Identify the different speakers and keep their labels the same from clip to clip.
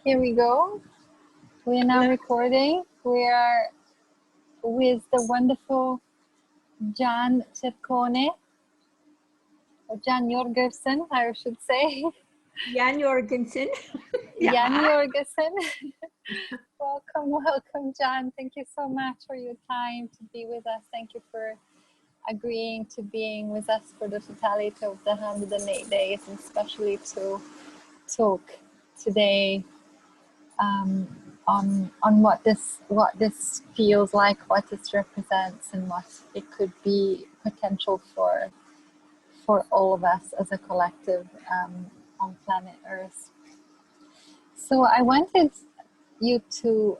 Speaker 1: Here we go. We are now recording. We are with the wonderful Jan Jorgensen, or Jan Jorgensen, I should say.
Speaker 2: Jan Jorgensen.
Speaker 1: Jan Jorgensen. Welcome, Jan. Thank you so much for your time to be with us. Thank you for agreeing to being with us for the totality of the 108 days, and especially to talk today on what this feels like, what this represents, and what it could be potential for all of us as a collective on planet Earth. So I wanted you to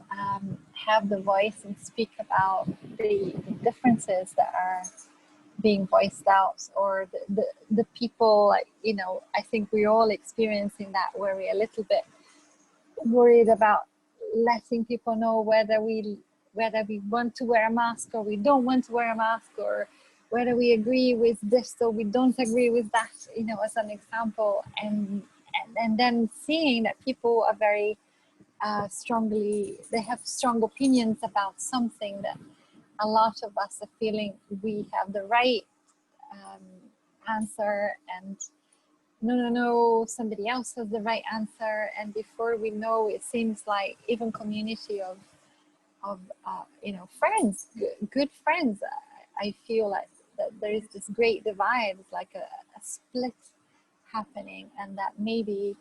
Speaker 1: have the voice and speak about the differences that are being voiced out, or the people, like, you know, I think we're all experiencing that, where we're a little bit worried about letting people know whether we want to wear a mask or we don't want to wear a mask, or whether we agree with this or we don't agree with that, you know, as an example, and then seeing that people are very they have strong opinions about something that a lot of us are feeling we have the right answer, and no, somebody else has the right answer, and before we know, it seems like even community of you know, friends, good friends, I feel like that there is this great divide. It's like a split happening, and that maybe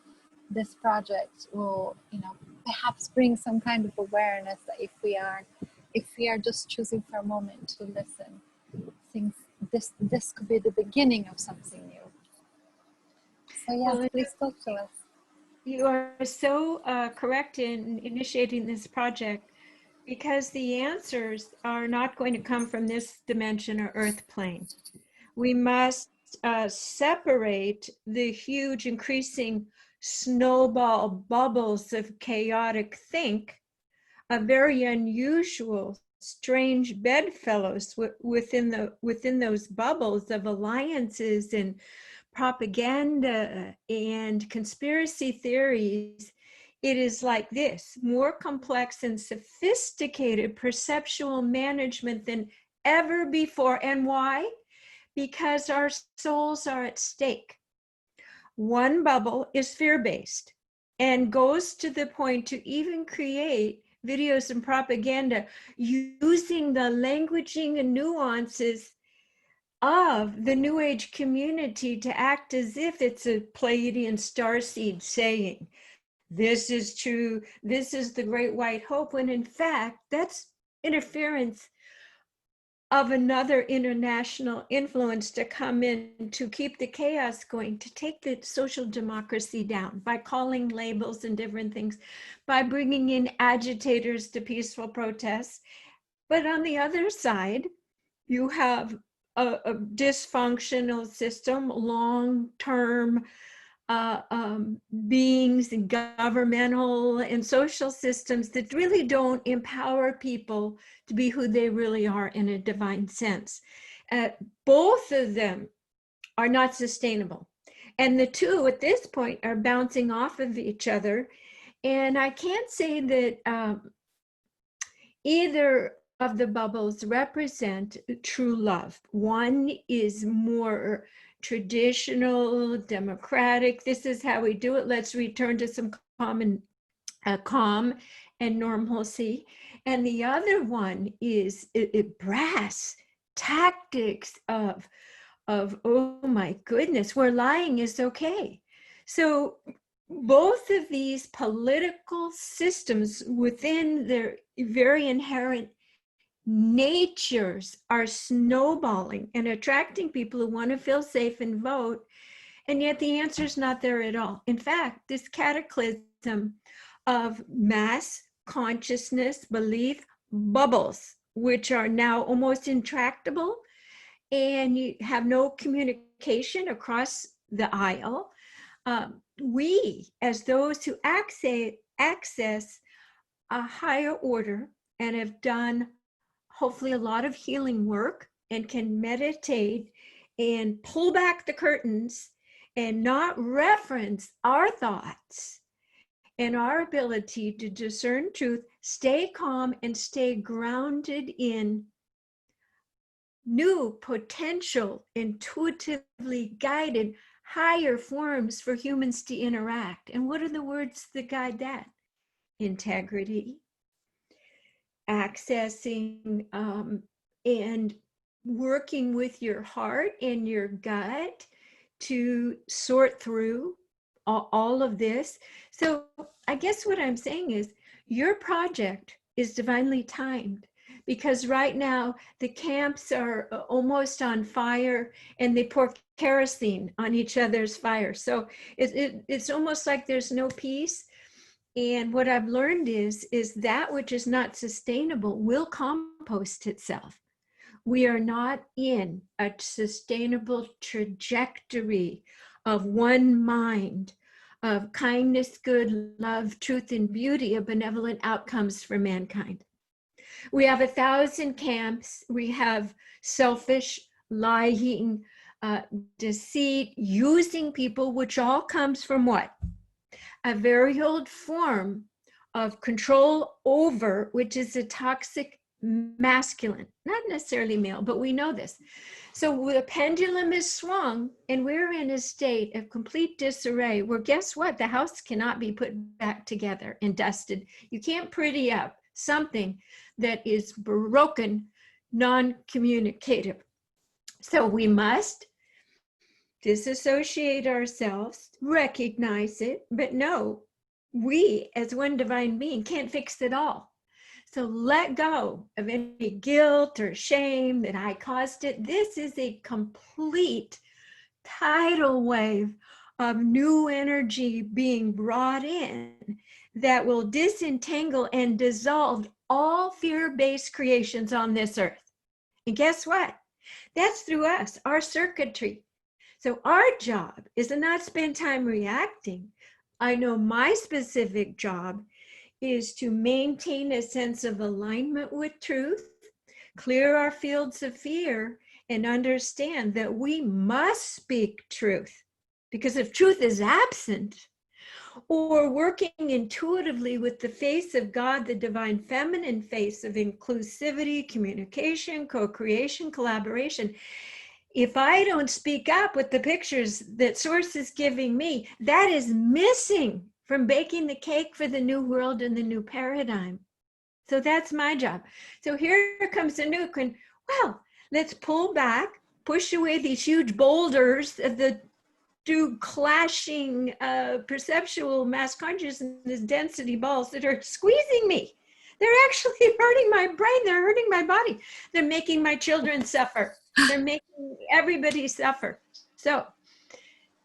Speaker 1: this project will, you know, perhaps bring some kind of awareness that if we are just choosing for a moment to listen, things, this could be the beginning of something new. So yeah, well, please talk to us.
Speaker 2: You are so correct in initiating this project, because the answers are not going to come from this dimension or earth plane. We must separate the huge increasing snowball bubbles of chaotic think, a very unusual, strange bedfellows within those bubbles of alliances and propaganda and conspiracy theories. It is like this: more complex and sophisticated perceptual management than ever before. And why? Because our souls are at stake. One bubble is fear-based and goes to the point to even create videos and propaganda using the languaging and nuances of the New Age community to act as if it's a Pleiadian starseed saying, this is true, this is the great white hope, when in fact, that's interference of another international influence to come in to keep the chaos going, to take the social democracy down by calling labels and different things, by bringing in agitators to peaceful protests. But on the other side, you have a dysfunctional system, long-term beings and governmental and social systems that really don't empower people to be who they really are in a divine sense. Both of them are not sustainable. And the two at this point are bouncing off of each other. And I can't say that either of the bubbles represent true love. One is more traditional, democratic. This is how we do it. Let's return to some calm and normalcy. And the other one is brass tactics of oh my goodness, where lying is okay. So both of these political systems within their very inherent natures are snowballing and attracting people who want to feel safe and vote, and yet the answer is not there at all. In fact, this cataclysm of mass consciousness belief bubbles, which are now almost intractable, and you have no communication across the aisle. We, as those who access a higher order and have done hopefully a lot of healing work and can meditate and pull back the curtains and not reference our thoughts and our ability to discern truth, stay calm, and stay grounded in new, potential, intuitively guided, higher forms for humans to interact. And what are the words that guide that? Integrity, accessing, and working with your heart and your gut to sort through all of this. So I guess what I'm saying is your project is divinely timed, because right now the camps are almost on fire and they pour kerosene on each other's fire. So it's almost like there's no peace. And what I've learned is that which is not sustainable will compost itself. We are not in a sustainable trajectory of one mind, of kindness, good, love, truth, and beauty, of benevolent outcomes for mankind. We have 1,000 camps. We have selfish, lying, deceit, using people, which all comes from what? A very old form of control over, which is a toxic masculine, not necessarily male, but we know this. So the pendulum is swung and we're in a state of complete disarray where, guess what? The house cannot be put back together and dusted. You can't pretty up something that is broken, non-communicative. So we must disassociate ourselves, recognize it, but no, we as one divine being can't fix it all. So let go of any guilt or shame that I caused it. This is a complete tidal wave of new energy being brought in that will disentangle and dissolve all fear-based creations on this earth. And guess what? That's through us, our circuitry. So our job is to not spend time reacting. I know my specific job is to maintain a sense of alignment with truth, clear our fields of fear, and understand that we must speak truth. Because if truth is absent, or working intuitively with the face of God, the divine feminine face of inclusivity, communication, co-creation, collaboration, if I don't speak up with the pictures that Source is giving me, that is missing from baking the cake for the new world and the new paradigm. So that's my job. So here comes Anouk, and well, let's pull back, push away these huge boulders of the two clashing perceptual mass consciousness density balls that are squeezing me. They're actually hurting my brain. They're hurting my body. They're making my children suffer. They're making everybody suffer. So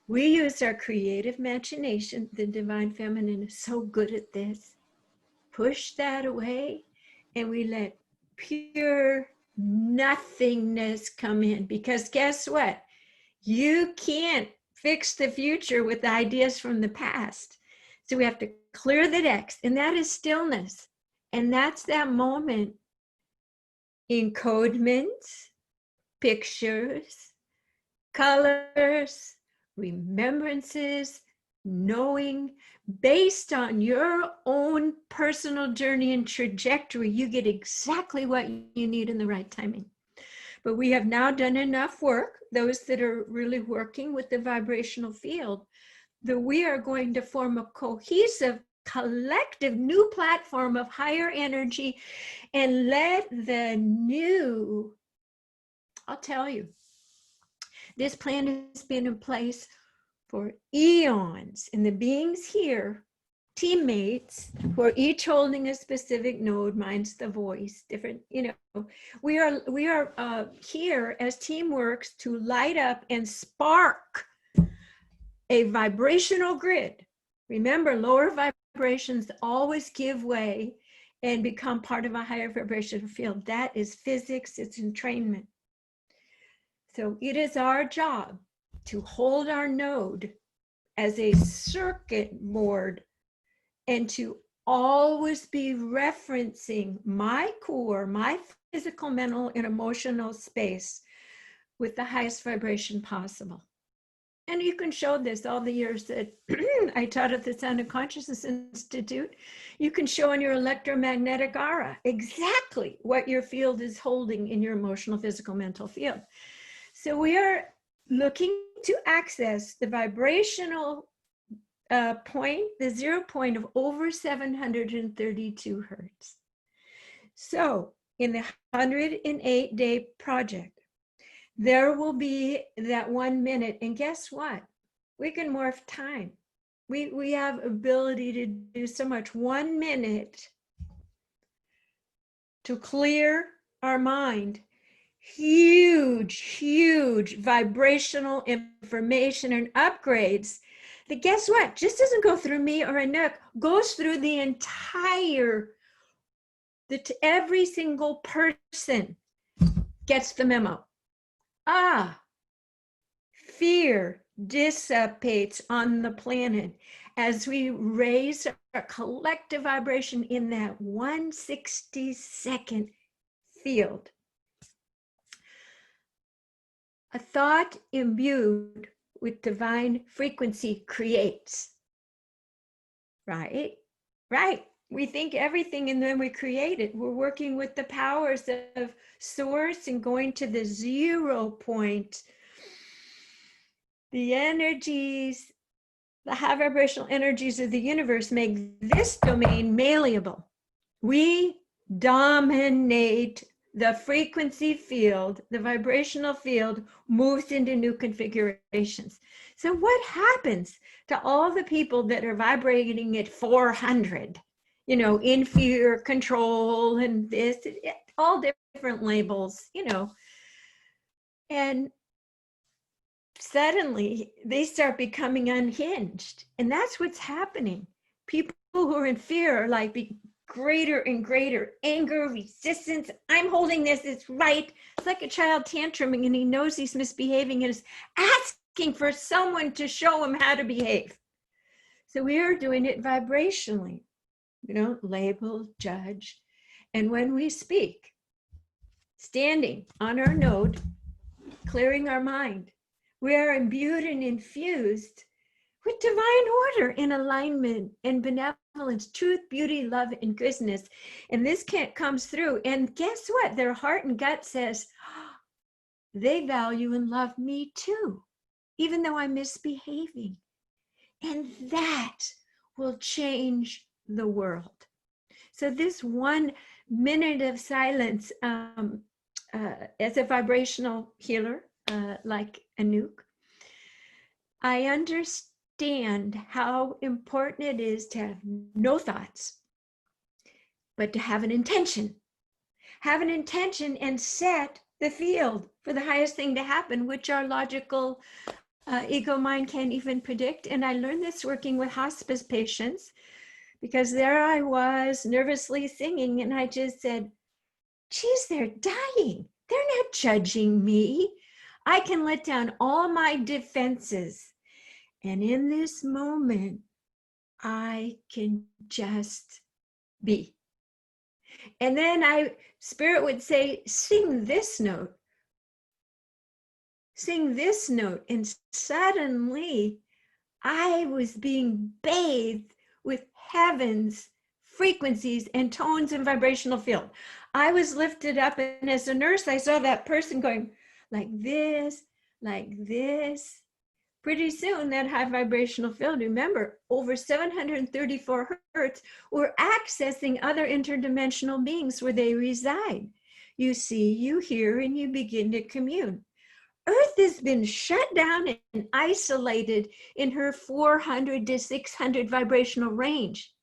Speaker 2: we use our creative imagination. The divine feminine is so good at this. Push that away and we let pure nothingness come in, because guess what? You can't fix the future with ideas from the past. So we have to clear the decks, and that is stillness. And that's that moment. Encodements, pictures, colors, remembrances, knowing, based on your own personal journey and trajectory, you get exactly what you need in the right timing. But we have now done enough work, those that are really working with the vibrational field, that we are going to form a cohesive, collective new platform of higher energy and let the new, I'll tell you, this plan has been in place for eons, and the beings here, teammates, who are each holding a specific node, mine's the voice, different, we are here as teamworks to light up and spark a vibrational grid. Remember, lower vibrations always give way and become part of a higher vibrational field. That is physics, it's entrainment. So it is our job to hold our node as a circuit board and to always be referencing my core, my physical, mental, and emotional space with the highest vibration possible. And you can show this all the years that I taught at the Sound of Consciousness Institute. You can show in your electromagnetic aura exactly what your field is holding in your emotional, physical, mental field. So we are looking to access the vibrational point, the 0 point of over 732 hertz. So in the 108-day project, there will be that 1 minute, and guess what? We can morph time. We have ability to do so much. 1 minute to clear our mind. Huge vibrational information and upgrades that, guess what, just doesn't go through me or Anouk, goes through the entire, every single person gets the memo. Fear dissipates on the planet as we raise our collective vibration in that 1/62nd field. A thought imbued with divine frequency creates. Right? Right. We think everything and then we create it. We're working with the powers of source and going to the 0 point. The energies, the high vibrational energies of the universe make this domain malleable. We dominate the frequency field, the vibrational field moves into new configurations. So what happens to all the people that are vibrating at 400, in fear, control, and this, all different labels, and suddenly they start becoming unhinged. And that's what's happening. People who are in fear are like greater and greater anger, resistance. I'm holding this, it's right. It's like a child tantruming and he knows he's misbehaving and is asking for someone to show him how to behave. So we are doing it vibrationally. We don't label, judge. And when we speak, standing on our node, clearing our mind, we are imbued and infused with divine order and alignment and benevolence, truth, beauty, love, and goodness. And this comes through. And guess what? Their heart and gut says, they value and love me too, even though I'm misbehaving. And that will change the world. So this 1 minute of silence as a vibrational healer, like Anouk, I understand how important it is to have no thoughts, but to have an intention. Have an intention and set the field for the highest thing to happen, which our logical ego mind can't even predict. And I learned this working with hospice patients, because there I was nervously singing, and I just said, geez, they're dying. They're not judging me. I can let down all my defenses. And in this moment, I can just be. And then Spirit would say, sing this note. Sing this note. And suddenly I was being bathed with heaven's frequencies and tones and vibrational field. I was lifted up, and as a nurse, I saw that person going like this, like this. Pretty soon, that high vibrational field, remember, over 734 hertz, we're accessing other interdimensional beings where they reside. You see, you hear, and you begin to commune. Earth has been shut down and isolated in her 400 to 600 vibrational range.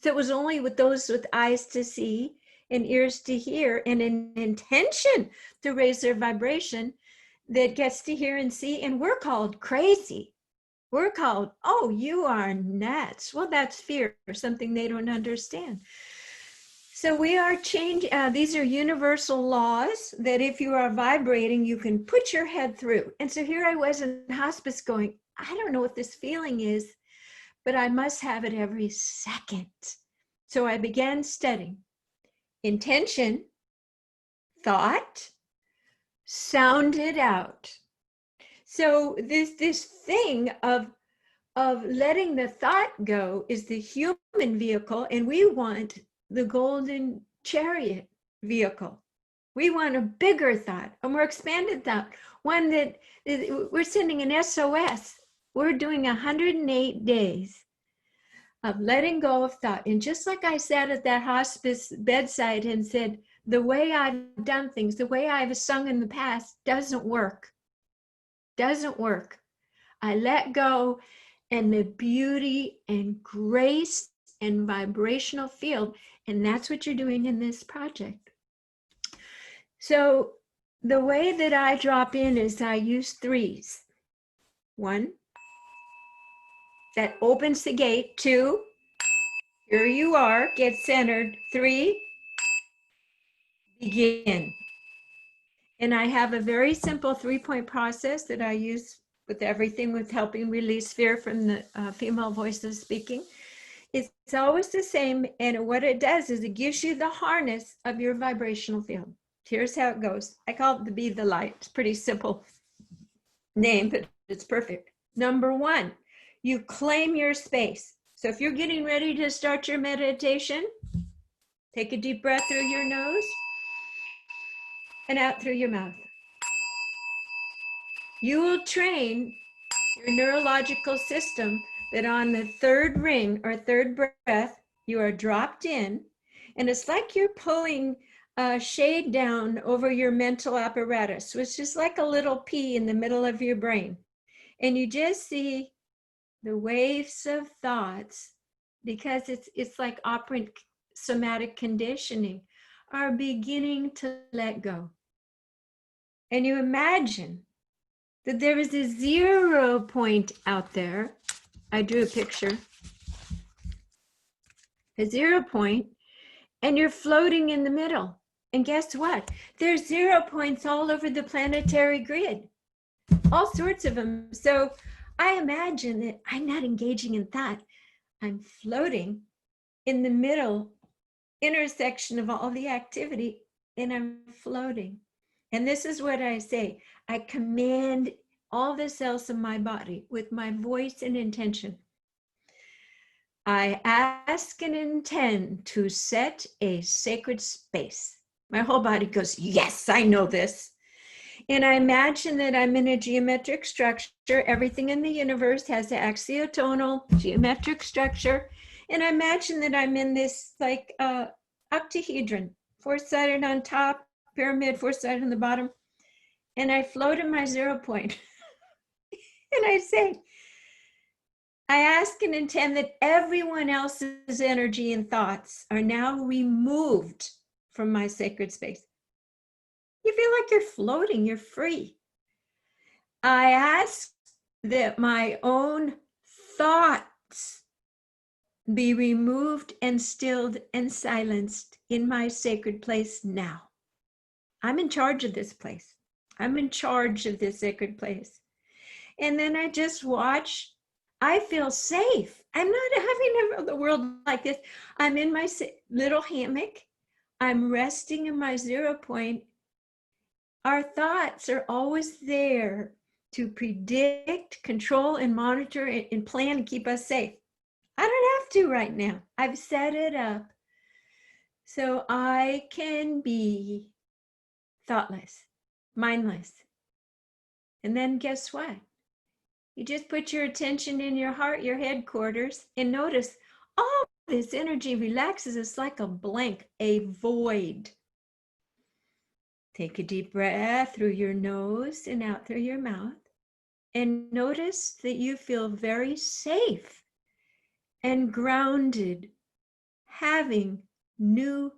Speaker 2: So it was only with those with eyes to see and ears to hear and an intention to raise their vibration that gets to hear and see. And we're called crazy. We're called, oh, you are nuts. Well, that's fear, something they don't understand. So we are changing, these are universal laws that if you are vibrating, you can put your head through. And so here I was in hospice going, I don't know what this feeling is, but I must have it every second. So I began studying intention, thought, sound it out. So this thing of letting the thought go is the human vehicle, and we want the golden chariot vehicle. We want a bigger thought, a more expanded thought, one that we're sending an SOS. We're doing 108 days of letting go of thought. And just like I sat at that hospice bedside and said, the way I've done things, the way I've sung in the past doesn't work. Doesn't work. I let go, and the beauty and grace and vibrational field. And that's what you're doing in this project. So the way that I drop in is I use threes. 1, that opens the gate. 2, here you are, get centered. 3, begin. And I have a very simple 3-point process that I use with everything, with helping release fear from the female voices speaking. It's always the same. And what it does is it gives you the harness of your vibrational field. Here's how it goes. I call it the Be the Light. It's a pretty simple name, but it's perfect. Number 1, you claim your space. So if you're getting ready to start your meditation, take a deep breath through your nose and out through your mouth. You will train your neurological system that on the 3rd ring or 3rd breath, you are dropped in, and it's like you're pulling a shade down over your mental apparatus, which is like a little pea in the middle of your brain. And you just see the waves of thoughts, because it's like operant somatic conditioning, are beginning to let go. And you imagine that there is a 0 point out there. I drew a picture. A 0 point, and you're floating in the middle. And guess what? There's 0 points all over the planetary grid, all sorts of them. So I imagine that I'm not engaging in thought. I'm floating in the middle intersection of all the activity, and I'm floating. And this is what I say. I command all the cells of my body with my voice and intention. I ask and intend to set a sacred space. My whole body goes, yes, I know this. And I imagine that I'm in a geometric structure. Everything in the universe has an axiotonal geometric structure. And I imagine that I'm in this like octahedron, 4-sided on top, pyramid, 4-sided on the bottom. And I float in my 0 point. And I say, I ask and intend that everyone else's energy and thoughts are now removed from my sacred space. You feel like you're floating, you're free. I ask that my own thoughts be removed and stilled and silenced in my sacred place now. I'm in charge of this place. I'm in charge of this sacred place. And then I just watch. I feel safe. I'm not having the world like this. I'm in my little hammock. I'm resting in my 0 point. Our thoughts are always there to predict, control, and monitor and plan and keep us safe. I don't have to right now. I've set it up so I can be thoughtless, mindless. And then guess what? You just put your attention in your heart, your headquarters, and notice all this energy relaxes. It's like a blank, a void. Take a deep breath through your nose and out through your mouth. And notice that you feel very safe and grounded, having no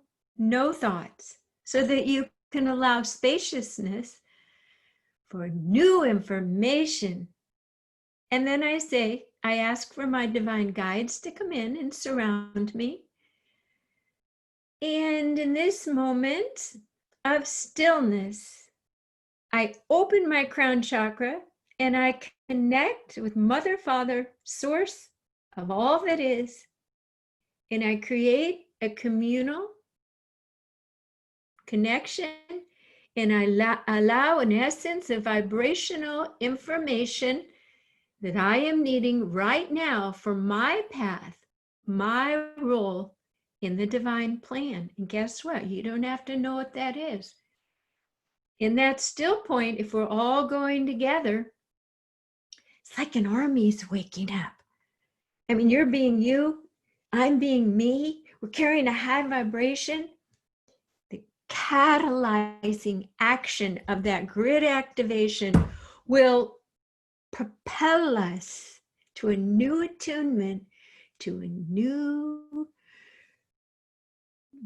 Speaker 2: thoughts, so that you can allow spaciousness for new information. And then I say, I ask for my divine guides to come in and surround me. And in this moment of stillness, I open my crown chakra and I connect with Mother, Father, source of all that is. And I create a communal connection and I allow an essence of vibrational information that I am needing right now for my path, my role in the divine plan. And guess what? You don't have to know what that is. In that still point, if we're all going together, it's like an army's waking up. I mean, you're being you, I'm being me. We're carrying a high vibration. The catalyzing action of that grid activation will propel us to a new attunement, to a new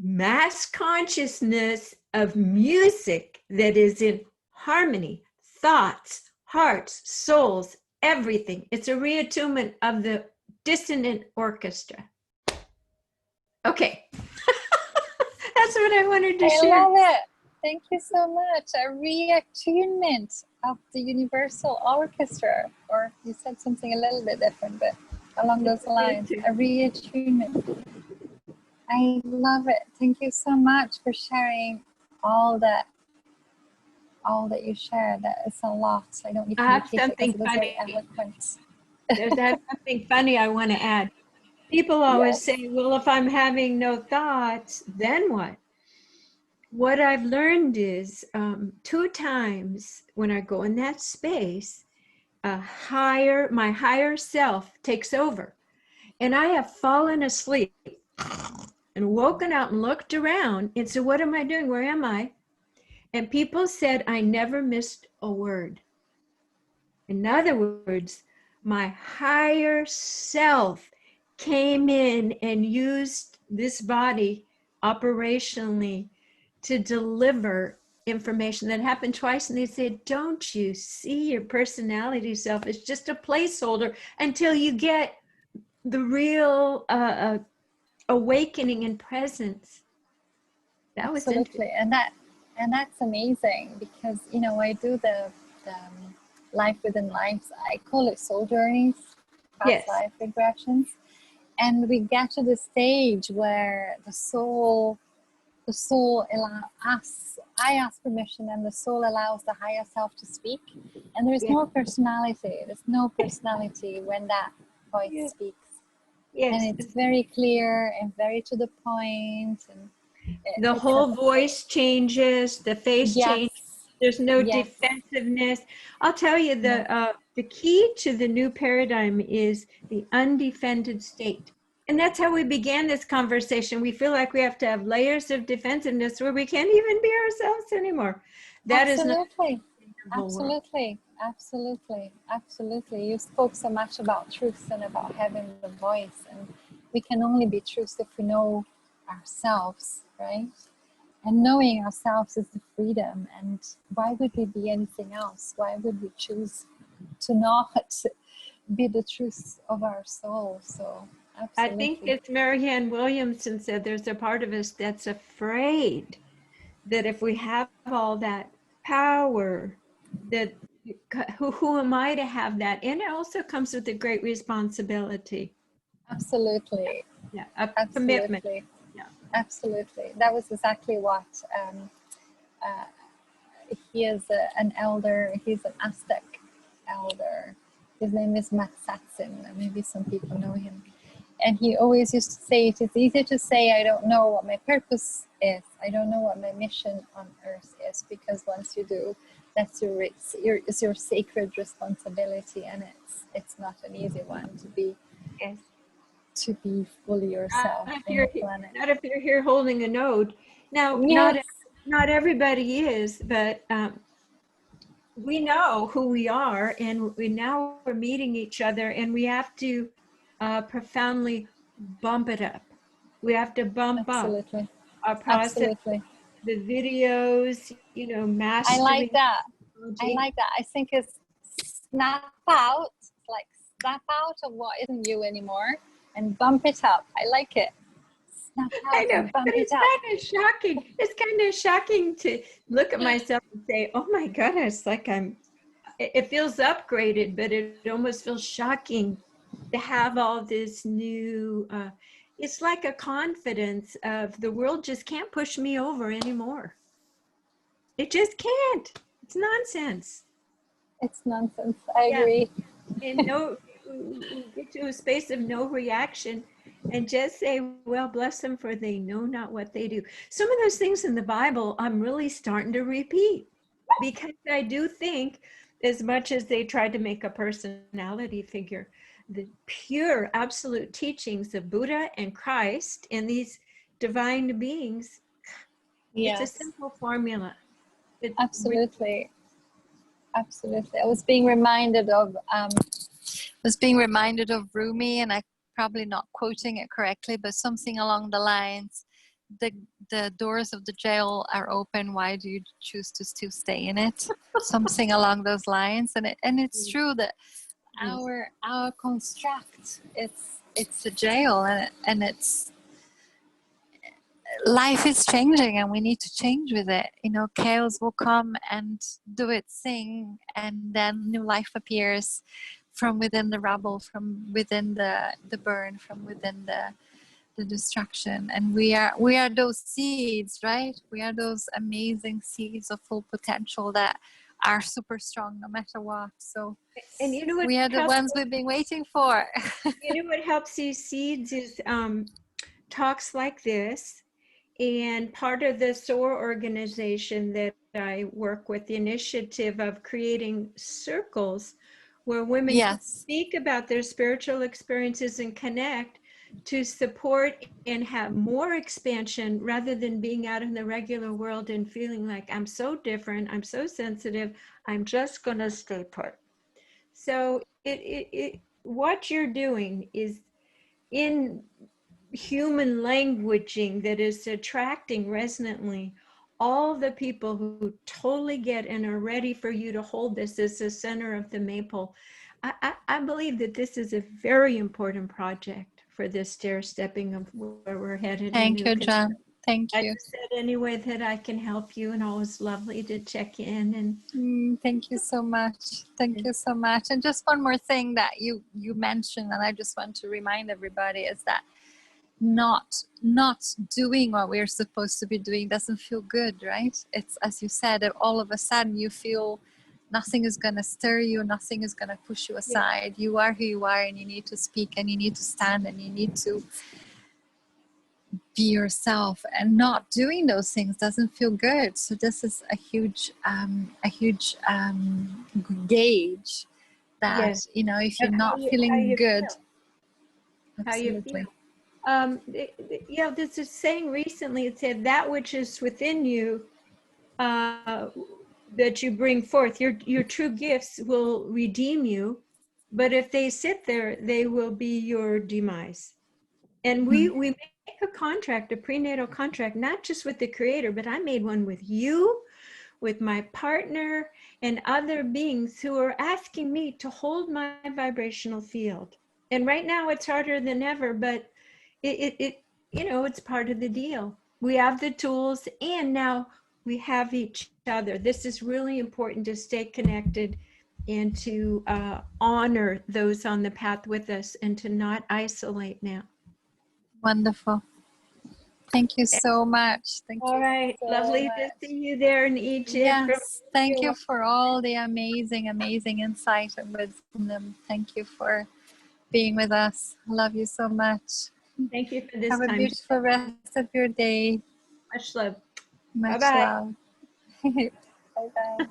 Speaker 2: mass consciousness of music that is in harmony, thoughts, hearts, souls, everything. It's a reattunement of the dissonant orchestra. Okay. That's what I wanted to share.
Speaker 1: I love it. Thank you so much. A reattunement of the universal orchestra, or you said something a little bit different, but along those lines, a reattunement. I love it. Thank you so much for sharing all that you shared. That is a lot. I don't need to
Speaker 2: I have
Speaker 1: repeat it because
Speaker 2: something
Speaker 1: it was very
Speaker 2: funny.
Speaker 1: eloquent.
Speaker 2: There's something funny I want to add. People always say, well, if I'm having no thoughts, then what? What I've learned is 2 times when I go in that space, my higher self takes over. And I have fallen asleep and woken up and looked around and said, what am I doing? Where am I? And people said, I never missed a word. In other words, my higher self came in and used this body operationally to deliver information. That happened twice, and they said, don't you see your personality self is just a placeholder until you get the real awakening and presence. That was
Speaker 1: Absolutely, and that's amazing because I do the life within lives. I call it soul journeys, past life regressions, and we get to the stage where the soul asks, I ask permission, and the soul allows the higher self to speak, and there is no personality. There's no personality when that voice speaks. And it's very clear and very to the point, and
Speaker 2: the whole voice changes, the face changes. There's no defensiveness. I'll tell you, the key to the new paradigm is the undefended state. And that's how we began this conversation. We feel like we have to have layers of defensiveness where we can't even be ourselves anymore. That
Speaker 1: absolutely.
Speaker 2: is
Speaker 1: Absolutely. You spoke so much about truth and about having the voice, and we can only be truth if we know ourselves, right? And knowing ourselves is the freedom. And why would we be anything else? Why would we choose to not be the truth of our soul? So absolutely.
Speaker 2: I think as Marianne Williamson said, there's a part of us that's afraid that if we have all that power, that who am I to have that? And it also comes with a great responsibility.
Speaker 1: Absolutely.
Speaker 2: Yeah, a commitment.
Speaker 1: Yeah. Absolutely. That was exactly what he is an elder. He's an Aztec elder. His name is Matsatsin. Maybe some people know him. And he always used to say, it is easy to say, I don't know what my purpose is. I don't know what my mission on earth is, because once you do, that's your sacred responsibility, and it's not an easy one to be fully yourself on the planet.
Speaker 2: Not if you're here holding a node. Now, not everybody is, but we know who we are, and we're meeting each other, and we have to profoundly bump it up. We have to bump up our process.
Speaker 1: Absolutely.
Speaker 2: The videos, mastering.
Speaker 1: I like that. I think it's snap out of what isn't you anymore and bump it up. I like it. Snap out.
Speaker 2: I know, but it's kind of shocking. It's kind of shocking to look at myself and say, oh my goodness, like it feels upgraded, but it almost feels shocking to have all this new, it's like a confidence of the world just can't push me over anymore. It just can't. It's nonsense.
Speaker 1: It's nonsense. I
Speaker 2: Yeah.
Speaker 1: agree.
Speaker 2: And no, get to a space of no reaction and just say, well, bless them for they know not what they do. Some of those things in the Bible, I'm really starting to repeat because I do think, as much as they tried to make a personality figure, the pure absolute teachings of Buddha and Christ and these divine beings, it's a
Speaker 1: Yes,
Speaker 2: simple formula.
Speaker 1: absolutely. Absolutely. I was being reminded of Rumi, and I probably not quoting it correctly, but something along the lines, the doors of the jail are open, why do you choose to still stay in it? Something along those lines. And it's true that our construct, it's a jail, and it's, life is changing and we need to change with it. Chaos will come and do its thing, and then new life appears from within the rubble, from within the burn, from within the destruction. And we are those seeds, right? We are those amazing seeds of full potential that are super strong no matter what. So
Speaker 2: And you know what
Speaker 1: we are the
Speaker 2: helps,
Speaker 1: ones we've been waiting for.
Speaker 2: you know what helps these seeds is talks like this. And part of the SOAR organization that I work with, the initiative of creating circles where women can
Speaker 1: Yes,
Speaker 2: speak about their spiritual experiences and connect to support and have more expansion rather than being out in the regular world and feeling like I'm so different, I'm so sensitive, I'm just going to stay put. So what you're doing is in human languaging that is attracting resonantly all the people who totally get and are ready for you to hold this as the center of the maple. I believe that this is a very important project for this stair stepping of where we're headed in
Speaker 1: thank
Speaker 2: new
Speaker 1: you,
Speaker 2: construction.
Speaker 1: Jan. Thank
Speaker 2: I
Speaker 1: you.
Speaker 2: just said any way that I can help you, and always lovely to check in. And
Speaker 1: Thank you so much. Thank you so much. And just one more thing that you mentioned, and I just want to remind everybody, is that not doing what we're supposed to be doing doesn't feel good, right? It's, as you said, that all of a sudden you feel nothing is going to stir you, nothing is going to push you aside. You are who you are, and you need to speak, and you need to stand, and you need to be yourself. And not doing those things doesn't feel good. So this is a huge gauge that,
Speaker 2: yes,
Speaker 1: if you're
Speaker 2: of
Speaker 1: not
Speaker 2: how
Speaker 1: feeling
Speaker 2: you
Speaker 1: good.
Speaker 2: feel, how you feel.
Speaker 1: Absolutely.
Speaker 2: There's a saying recently. It said that which is within you, uh, that you bring forth, your true gifts will redeem you, but if they sit there, they will be your demise. And we make a contract, a prenatal contract, not just with the creator, but I made one with you, with my partner, and other beings who are asking me to hold my vibrational field. And right now it's harder than ever, but it's part of the deal. We have the tools, and now we have each other. This is really important, to stay connected and to honor those on the path with us and to not isolate now.
Speaker 1: Wonderful. Thank you so much. Thank
Speaker 2: All
Speaker 1: you
Speaker 2: right.
Speaker 1: so
Speaker 2: Lovely to
Speaker 1: much.
Speaker 2: see you there in Egypt.
Speaker 1: Yes, thank you for all the amazing insight and wisdom. Thank you for being with us. I love you so much.
Speaker 2: Thank you for this
Speaker 1: Have a
Speaker 2: time.
Speaker 1: beautiful rest of your day.
Speaker 2: Much love.
Speaker 1: Much
Speaker 2: Bye-bye.
Speaker 1: love. Bye bye.